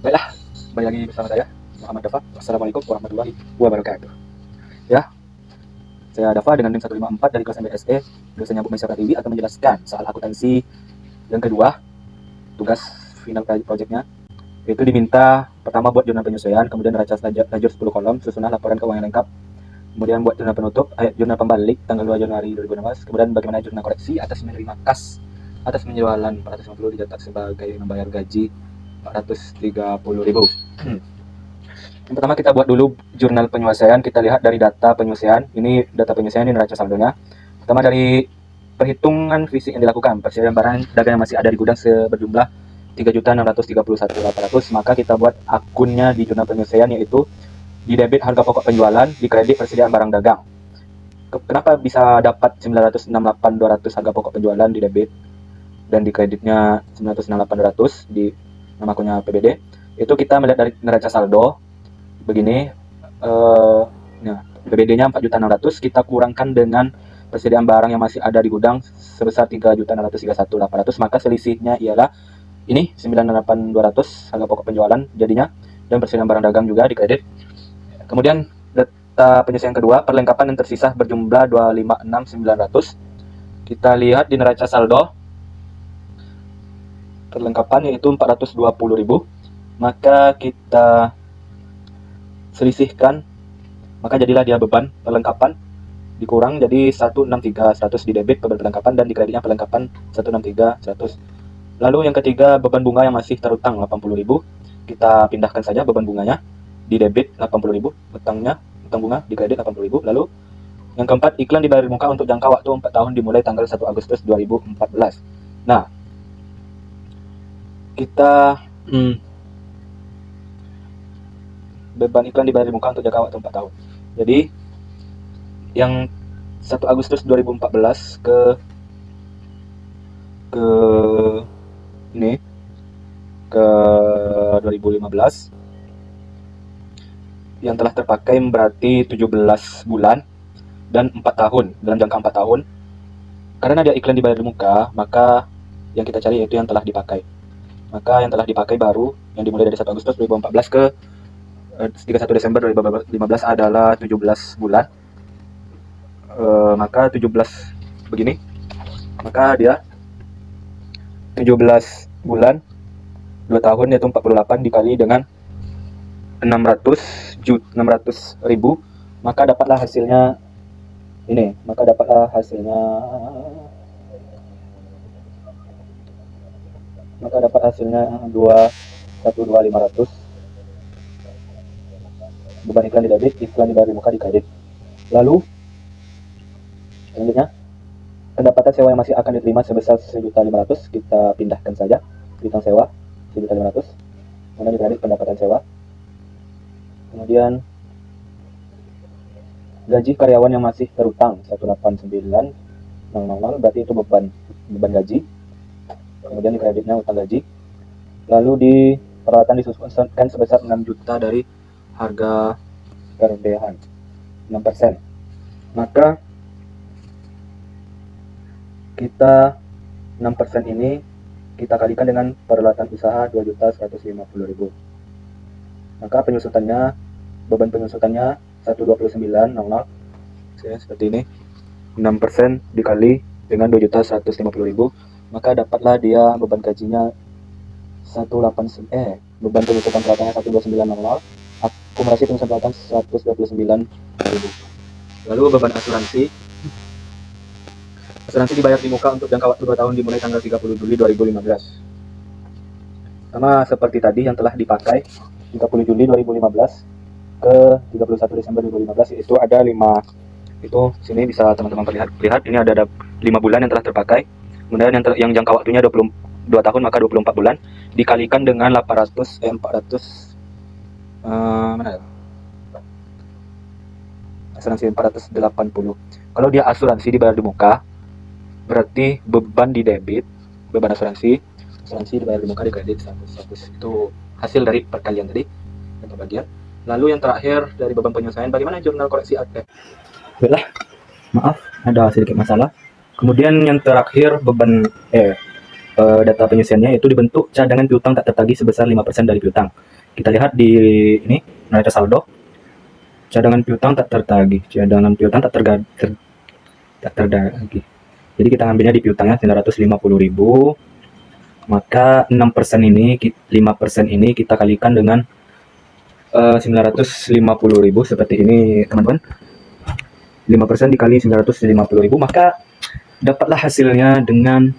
Baiklah, kembali lagi bersama saya Muhammad Dafa. Assalamualaikum warahmatullahi wabarakatuh. Ya, saya Dafa dengan NIM 154 dari kelas MBSE, dosen nyambung masyarakat TV akan menjelaskan soal akuntansi yang kedua. Tugas final projectnya itu diminta pertama buat jurnal penyesuaian, kemudian neraca lajur 10 kolom, susunan laporan keuangan lengkap, kemudian buat jurnal penutup, jurnal pembalik tanggal 2 Januari 2016, kemudian bagaimana jurnal koreksi atas menerima kas atas penjualan 450 dicatat sebagai membayar gaji 430.000. Yang pertama kita buat dulu jurnal penyelesaian. Kita lihat dari data penyelesaian. Ini data penyelesaian, ini neraca saldonya. Pertama dari perhitungan fisik yang dilakukan, persediaan barang dagang yang masih ada di gudang berjumlah 3.631.800, maka kita buat akunnya di jurnal penyelesaian, yaitu di debit harga pokok penjualan, di kredit persediaan barang dagang. Kenapa bisa dapat 968.200 harga pokok penjualan di debit dan di kreditnya 968.200 di nama akunnya PBD? Itu kita melihat dari neraca saldo begini. Nah, PBD-nya 4.600.000, kita kurangkan dengan persediaan barang yang masih ada di gudang sebesar 3.631.800, maka selisihnya ialah ini 9.800 harga pokok penjualan jadinya, dan persediaan barang dagang juga di kredit. Kemudian data penyelesaian kedua, perlengkapan yang tersisa berjumlah 256.900. Kita lihat di neraca saldo perlengkapan yaitu 420.000, maka kita selisihkan, maka jadilah dia beban perlengkapan dikurang jadi 163.100 di debit beban perlengkapan, dan di kreditnya perlengkapan 163.100. Lalu yang ketiga, beban bunga yang masih terutang 80.000, kita pindahkan saja beban bunganya di debit 80.000, utang bunga di kredit 80.000. Lalu yang keempat, iklan dibayar di muka untuk jangka waktu 4 tahun dimulai tanggal 1 Agustus 2014. Nah, kita beban iklan dibayar di muka untuk jangka waktu 4 tahun. Jadi yang 1 Agustus 2014 ke ini ke 2015 yang telah terpakai berarti 17 bulan dan 4 tahun, dalam jangka 4 tahun. Karena dia iklan dibayar di muka, maka yang kita cari yaitu yang telah dipakai. Maka yang telah dipakai baru yang dimulai dari 1 Agustus 2014 ke 31 Desember 2015 adalah 17 bulan. Maka 17 begini, maka dia 17 bulan 2 tahun yaitu 48 dikali dengan 600.000, maka dapatlah hasilnya ini, maka dapatlah hasilnya 212.500 beban iklan di debit, iklan dibayar di muka di kredit. Lalu selanjutnya, pendapatan sewa yang masih akan diterima sebesar 1.500.000, kita pindahkan saja bintang sewa 1.500.000, kemudian di kredit pendapatan sewa. Kemudian gaji karyawan yang masih terutang 189.000, berarti itu beban gaji. Kemudian di kreditnya utang gaji. Lalu di peralatan disusunkan sebesar 6 juta dari harga perdehan 6%. Maka kita 6% ini kita kalikan dengan peralatan usaha 2.150.000. Maka penyusutannya, beban penyusutannya 129.000, seperti ini. 6% dikali dengan 2.150.000, maka dapatlah dia beban gajinya beban penyusutan peralatannya 129.000, akumulasi penyusutan peralatan 129.000. Lalu beban asuransi dibayar di muka untuk jangka waktu 2 tahun dimulai tanggal 30 Juli 2015. Sama seperti tadi yang telah dipakai 30 Juli 2015 ke 31 Desember 2015, itu ada 5, itu sini bisa teman-teman lihat ini ada 5 bulan yang telah terpakai. Kemudian yang jangka waktunya 22 tahun, maka 24 bulan dikalikan dengan 480. Asuransi 480. Kalau dia asuransi dibayar di muka, berarti beban di debit, beban asuransi dibayar di muka di kredit 100. Itu hasil dari perkalian tadi yang pembagian. Lalu yang terakhir dari beban penyelesaian, bagaimana jurnal koreksi ATM? Baiklah, maaf ada sedikit masalah. Kemudian yang terakhir beban data penyelesaiannya itu dibentuk cadangan piutang tak tertagih sebesar 5% dari piutang. Kita lihat di ini neraca saldo, cadangan piutang tak tertagih, cadangan piutang tak tertagih. Jadi kita ambilnya di piutangnya 950.000, maka 6% ini, 5% ini kita kalikan dengan 950.000 seperti ini teman-teman. 5% dikali 950.000, maka dapatlah hasilnya dengan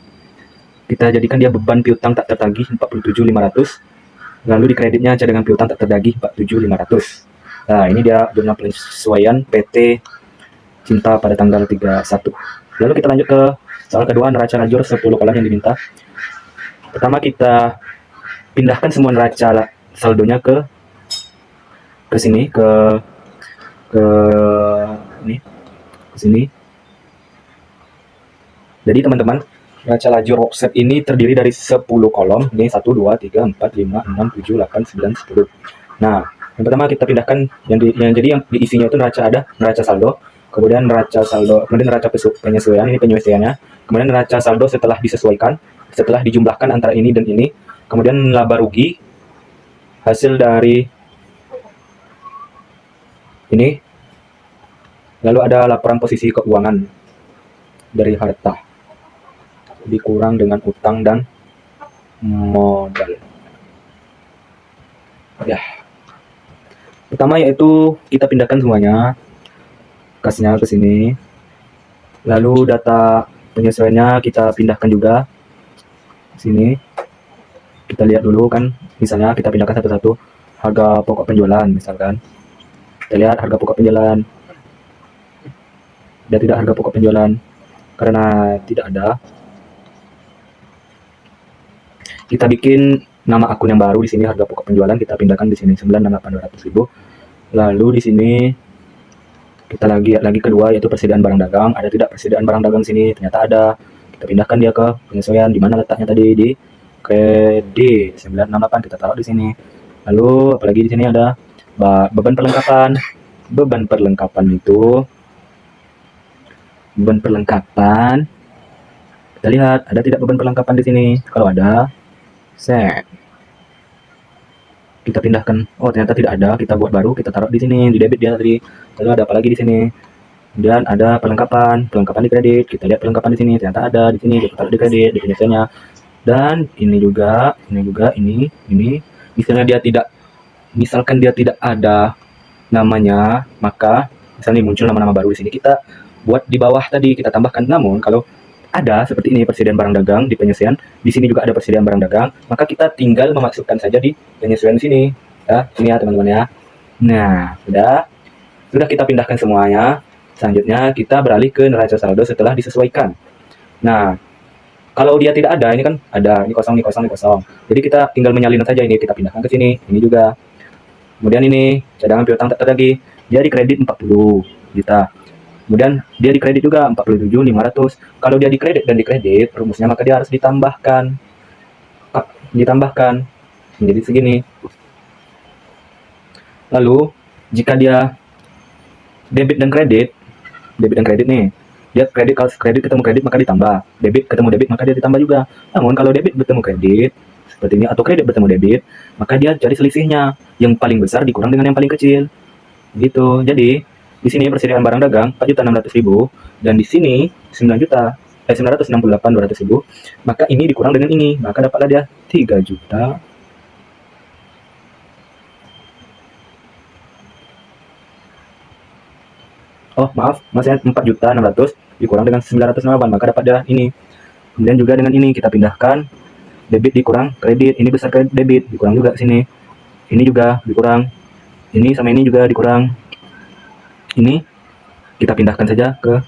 kita jadikan dia beban piutang tak tertagih 47.500. Lalu di kreditnya cadangan piutang tak tertagih 47.500. Nah, ini dia jurnal penyesuaian PT Cinta pada tanggal 31. Lalu kita lanjut ke soal kedua, neraca lajur 10 kolom yang diminta. Pertama kita pindahkan semua neraca saldonya ke sini, ke ini, ke sini. Jadi teman-teman, neraca lajur worksheet ini terdiri dari 10 kolom. Ini 1, 2, 3, 4, 5, 6, 7, 8, 9, 10. Nah, yang pertama kita pindahkan yang diisinya itu ada neraca saldo, kemudian neraca saldo, kemudian neraca penyesuaian, ini penyesuaiannya, kemudian neraca saldo setelah disesuaikan, setelah dijumlahkan antara ini dan ini, kemudian laba rugi hasil dari ini, lalu ada laporan posisi keuangan dari harta dikurang dengan utang dan modal. Ya, pertama yaitu kita pindahkan semuanya kasnya ke sini, lalu data penyesuaiannya kita pindahkan juga ke sini. Kita lihat dulu kan, misalnya kita pindahkan satu-satu. Harga pokok penjualan misalkan, kita lihat harga pokok penjualan, dan tidak harga pokok penjualan karena tidak ada. Kita bikin nama akun yang baru di sini, harga pokok penjualan kita pindahkan di sini 9.800.000. Lalu di sini kita lagi kedua yaitu persediaan barang dagang. Ada tidak persediaan barang dagang sini? Ternyata ada. Kita pindahkan dia ke penyesuaian. Di mana letaknya tadi? Di kredit 968, kita taruh di sini. Lalu apalagi di sini ada beban perlengkapan. Beban perlengkapan itu, beban perlengkapan. Kita lihat ada tidak beban perlengkapan di sini? Kalau ada, set. Kita pindahkan. Oh, ternyata tidak ada. Kita buat baru, kita taruh di sini, di debit dia tadi. Lalu ada apa lagi di sini? Kemudian ada perlengkapan di kredit. Kita lihat perlengkapan di sini, ternyata ada di sini. Kita taruh di kredit, definisinya. Dan ini juga, ini. Misalkan dia tidak ada namanya, maka misalnya muncul nama-nama baru di sini, kita buat di bawah tadi, kita tambahkan. Namun kalau ada seperti ini persediaan barang dagang di penyesuaian, di sini juga ada persediaan barang dagang, maka kita tinggal memasukkan saja di penyesuaian sini. Ya, sini ya teman-teman ya. Nah, sudah kita pindahkan semuanya. Selanjutnya kita beralih ke neraca saldo setelah disesuaikan. Nah, kalau dia tidak ada, ini kan ada, ini kosong. Jadi kita tinggal menyalin saja ini, kita pindahkan ke sini, ini juga. Kemudian ini cadangan piutang tak tertagih, dia di kredit 40 juta. Kemudian dia di kredit juga 47.500. Kalau dia di kredit dan di kredit, rumusnya maka dia harus ditambahkan menjadi segini. Lalu jika dia debit dan kredit nih, dia kredit, kalau kredit ketemu kredit maka ditambah, debit ketemu debit maka dia ditambah juga. Namun kalau debit bertemu kredit seperti ini, atau kredit bertemu debit, maka dia cari selisihnya, yang paling besar dikurang dengan yang paling kecil gitu. Jadi di sini persediaan barang dagang 4.600.000 dan di sini 968.200.000, maka ini dikurang dengan ini, maka dapatlah dia 3 juta. Oh maaf, masih 4.600.000 dikurang dengan 908, maka dapat dia ini. Kemudian juga dengan ini kita pindahkan, debit dikurang kredit, ini besar kredit, debit dikurang juga sini, ini juga dikurang, ini sama ini juga dikurang. Ini kita pindahkan saja ke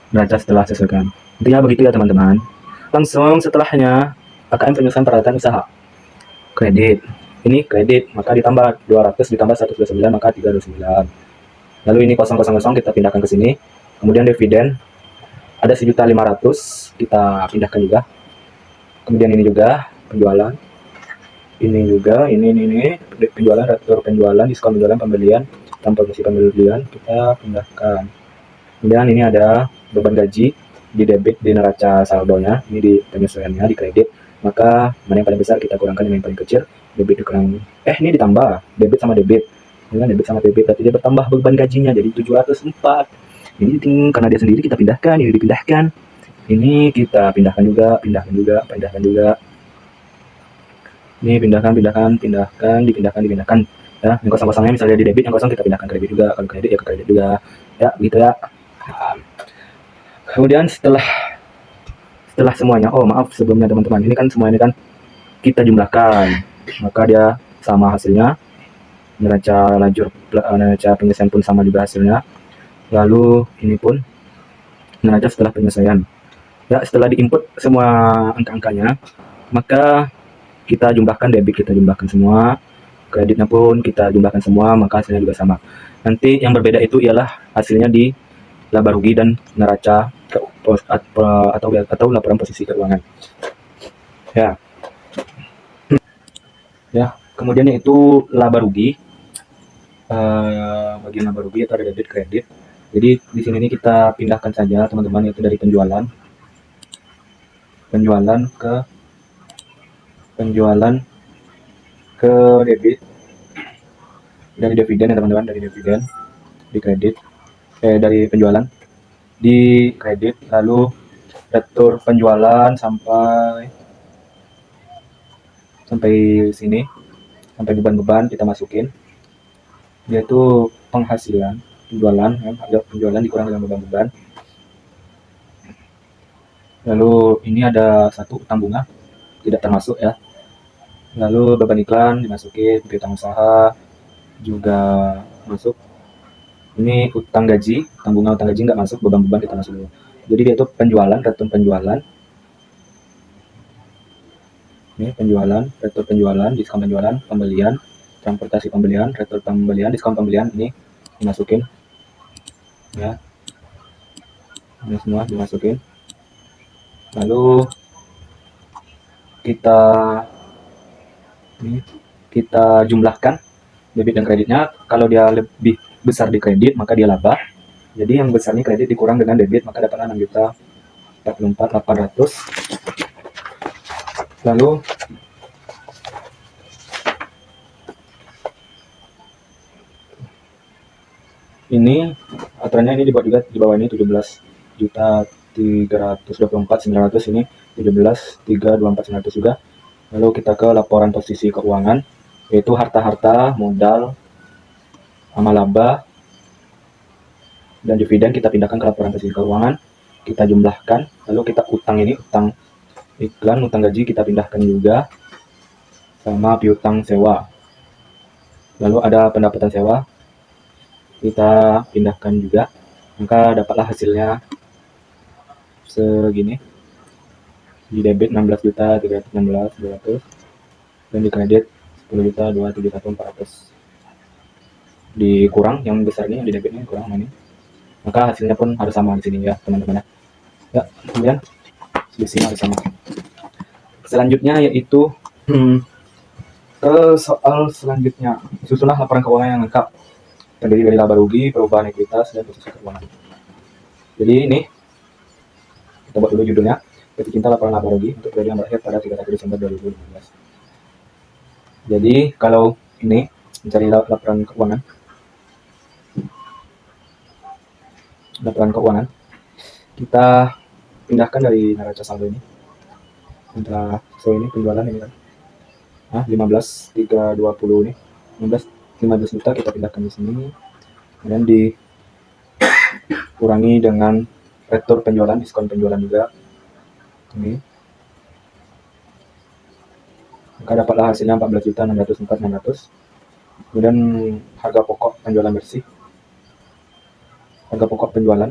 neraca setelah sesuaikan. Intinya begitu ya teman-teman. Langsung setelahnya AKM penyusunan peralatan usaha. Kredit. Ini kredit, maka ditambah 200 ditambah 129 maka 329. Lalu ini 000 kita pindahkan ke sini. Kemudian dividen ada 1.500.000 kita pindahkan juga. Kemudian ini juga penjualan. Ini juga, ini penjualan, retur penjualan, diskon penjualan, pembelian, tanpa komisi pembelian kita pindahkan. Kemudian ini ada beban gaji di debit di neraca saldonya, ini di penyesuaiannya di kredit. maka mana yang paling besar kita kurangkan dengan yang paling kecil. Debit dikurang, ini ditambah debit sama debit, dengan debit sama debit berarti dia bertambah beban gajinya jadi 704. Ini karena dia sendiri kita pindahkan, ini dipindahkan, ini kita pindahkan juga, ini dipindahkan ya. Yang kosong-kosongnya misalnya di debit, yang kosong kita pindahkan ke debit juga, kalau kredit ya ke kredit juga ya, gitu ya. Kemudian setelah semuanya, maaf sebelumnya teman-teman, ini kan semua ini kan kita jumlahkan, maka dia sama hasilnya. Neraca penyelesaian pun sama juga hasilnya. Lalu ini pun neraca setelah penyelesaian ya. Setelah diinput semua angka-angkanya, maka kita jumlahkan debit, kita jumlahkan semua, kreditnya pun kita jumlahkan semua, maka hasilnya juga sama. Nanti yang berbeda itu ialah hasilnya di laba rugi dan neraca atau laporan posisi keuangan ya. Kemudian yaitu laba rugi, bagian laba rugi atau debit kredit. Jadi di sini ini kita pindahkan saja teman-teman, yaitu dari penjualan ke debit, dari dividen ya teman-teman, dari dividen di kredit, dari penjualan di kredit, lalu retur penjualan sampai sini, sampai beban-beban kita masukin, yaitu penghasilan penjualan ya, harga penjualan dikurang dengan beban-beban. Lalu ini ada satu utang bunga tidak termasuk ya. Lalu beban iklan dimasukin, piutang usaha juga masuk. Ini utang gaji, utang bunga utang gaji nggak masuk, beban-beban kita masuk dulu. Jadi dia itu penjualan, retur penjualan. Ini penjualan, retur penjualan, diskon penjualan, pembelian, transportasi pembelian, retur pembelian, diskon pembelian, ini dimasukin ya. Ini semua dimasukin. Lalu kita jumlahkan debit dan kreditnya. Kalau dia lebih besar di kredit maka dia laba. Jadi yang besar ini kredit dikurang dengan debit, maka dapatlah 6.044.800. Lalu ini aturannya ini dibuat juga di bawah ini 17.324.900, ini 17.324.900 juga. Lalu kita ke laporan posisi keuangan, yaitu harta-harta, modal, sama laba dan dividen kita pindahkan ke laporan posisi keuangan, kita jumlahkan. Lalu kita utang, ini utang iklan, utang gaji kita pindahkan juga, sama piutang sewa. Lalu ada pendapatan sewa kita pindahkan juga, maka dapatlah hasilnya segini. Di debit 16.316.200 dan di kredit 10.271.400. Dikurang yang besar ini, yang di debitnya kurang ini, maka hasilnya pun harus sama di sini ya teman-teman ya. Kemudian di sini harus sama. Selanjutnya yaitu ke soal selanjutnya, susunlah laporan keuangan yang lengkap, terdiri dari laba rugi, perubahan ekuitas, dan posisi keuangan. Jadi ini kita buat dulu judulnya, Jatuh Cinta Laporan Laba Rugi untuk periode yang berakhir pada 31 Desember 2015. Jadi kalau ini mencari laporan keuangan, kita pindahkan dari neraca saldo ini. Ini penjualan ini kan 15.320 ini 15 juta kita pindahkan di sini, kemudian dikurangi dengan retur penjualan, diskon penjualan juga ini, maka dapatlah hasilnya 14.604.600. Kemudian harga pokok penjualan bersih, harga pokok penjualan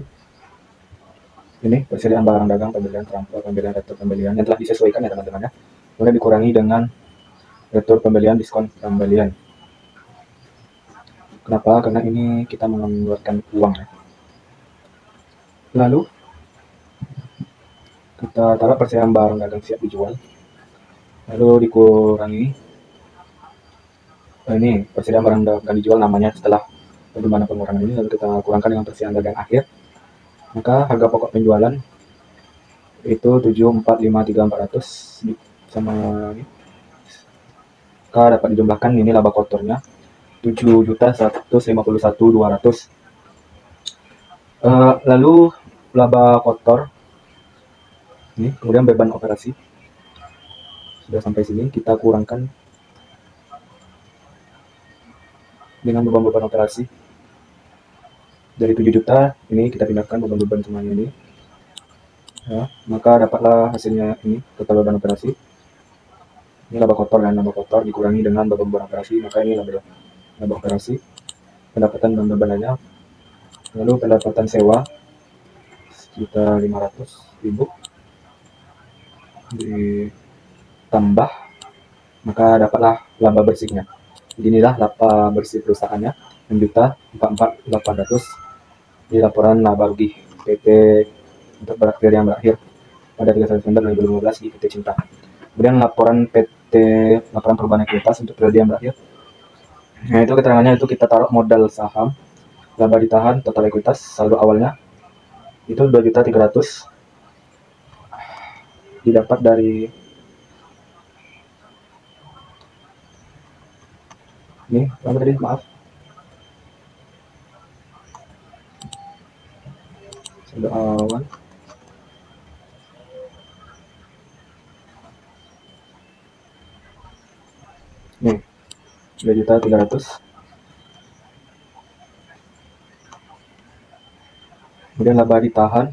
ini persediaan barang dagang, pembelian transport, pembelian, retur pembelian yang telah disesuaikan ya teman-teman ya. Kemudian dikurangi dengan retur pembelian, diskon pembelian. Kenapa? Karena ini kita mengeluarkan uang ya. Lalu kita taruh persediaan barang dagang siap dijual, lalu dikurangi ini persediaan barang dagang dijual namanya setelah bagaimana pengurangan ini, lalu kita kurangkan dengan persediaan dagang akhir, maka harga pokok penjualan itu 745.400 sama ini. Maka dapat dijumlahkan ini laba kotornya 7.151.200. Lalu laba kotor ini, kemudian beban operasi sudah sampai sini, kita kurangkan dengan beban-beban operasi dari 7 juta ini, kita pindahkan beban-beban semuanya ini ya, maka dapatlah hasilnya ini total beban operasi. Ini laba kotor dan laba kotor dikurangi dengan beban operasi, maka ini laba operasi, pendapatan dan bebanannya. Lalu pendapatan sewa 1.500.000 ditambah, maka dapatlah laba bersihnya. Inilah laba bersih perusahaannya 6.044.800 di laporan laba rugi PT untuk periode yang berakhir pada 31 Desember 2015 di PT Cinta. Kemudian laporan perubahan ekuitas untuk periode yang berakhir. Nah, itu keterangannya, itu kita taruh modal saham, laba ditahan, total ekuitas, saldo awalnya itu 2.300.000 didapat dari ini, apa tadi, maaf, saldo awal nih 2.300.000. Kemudian laba ditahan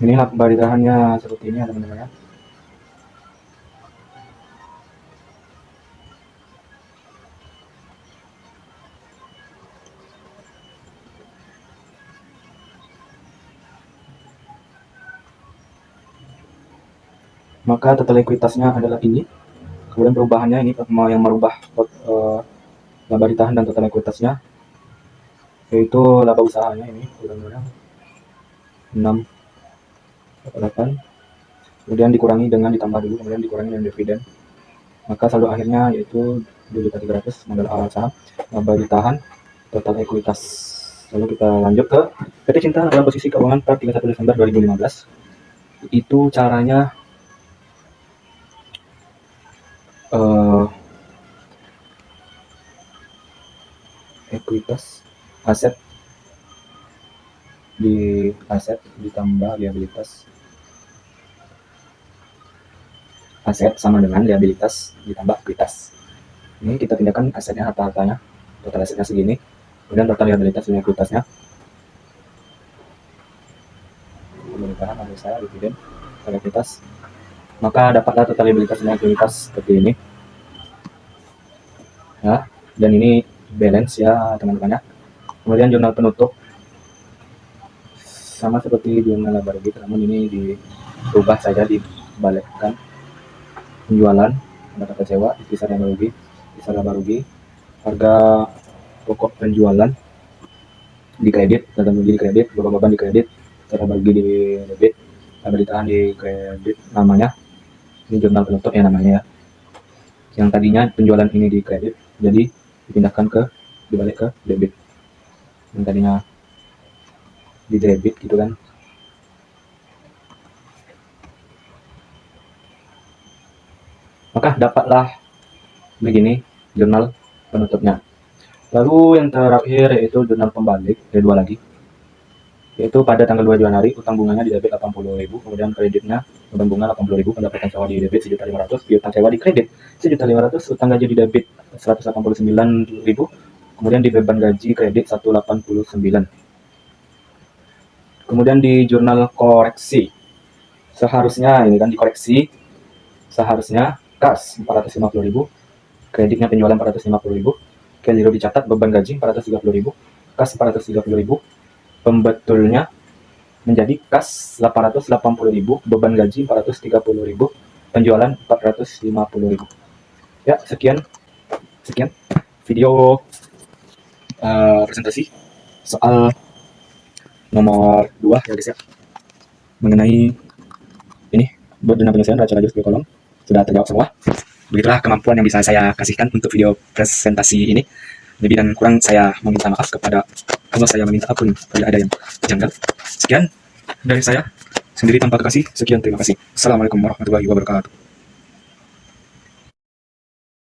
ini, laba ditahannya seperti ini ya teman-teman ya. Maka total ekuitasnya adalah ini. Kemudian perubahannya ini, yang merubah laba ditahan dan total ekuitasnya, yaitu laba usahanya ini kurang-kurang 6.8, kemudian dikurangi dengan ditambah dulu, kemudian dikurangi dengan dividen, maka saldo akhirnya yaitu 2.300.000 modal awal saham, laba ditahan, total ekuitas. Lalu kita lanjut ke PT Cinta dalam posisi keuangan per 31 Desember 2015. Itu caranya ekuitas aset ditambah liabilitas, aset sama dengan liabilitas ditambah ekuitas. Ini kita pindahkan asetnya, harta-hartanya, total asetnya segini, kemudian total liabilitas dan ekuitasnya, pemerintahan ambil saya dividen, total ekuitas, maka dapatlah total liabilitas dan ekuitas seperti ini ya. Dan ini balance ya teman-teman ya. Kemudian jurnal penutup sama seperti jurnal laba rugi, namun ini diubah saja, dibalikkan. Penjualan, pendapatan sewa, kisar laba rugi, kisar laba rugi, harga pokok penjualan di kredit, data rugi di kredit, beban di kredit, cara bagi di debit, laba ditahan di kredit namanya. Ini jurnal penutup ya namanya ya. Yang tadinya penjualan ini di kredit, jadi dipindahkan dibalik ke debit. Yang tadinya di debit gitu kan. Maka dapatlah begini jurnal penutupnya. Lalu yang terakhir yaitu jurnal pembalik, ada dua lagi, yaitu pada tanggal 2 Januari utang bunganya di debit 80.000, kemudian kreditnya beban bunga 80.000, pendapatan sewa di debit 1.500.000, piutang sewa di kredit 1.500.000, utang gaji di debit 189.000, kemudian di beban gaji kredit 189. Kemudian di jurnal koreksi, seharusnya ini kan dikoreksi, seharusnya kas 450.000, kreditnya penjualan 450.000, Keliro dicatat beban gaji 430.000, kas 430.000, pembetulnya menjadi kas 880.000, beban gaji 430.000, penjualan 450.000. Ya, sekian video presentasi soal nomor 2 ya guys ya, mengenai ini buat dana penyelesaian raja-raja 10 kolom sudah terjawab semua. Begitulah kemampuan yang bisa saya kasihkan untuk video presentasi ini. Lebih dan kurang saya meminta maaf kepada Allah, saya meminta ampun bila ada yang janggal. Sekian dari saya sendiri tanpa kekasih. Sekian, terima kasih. Assalamualaikum warahmatullahi wabarakatuh.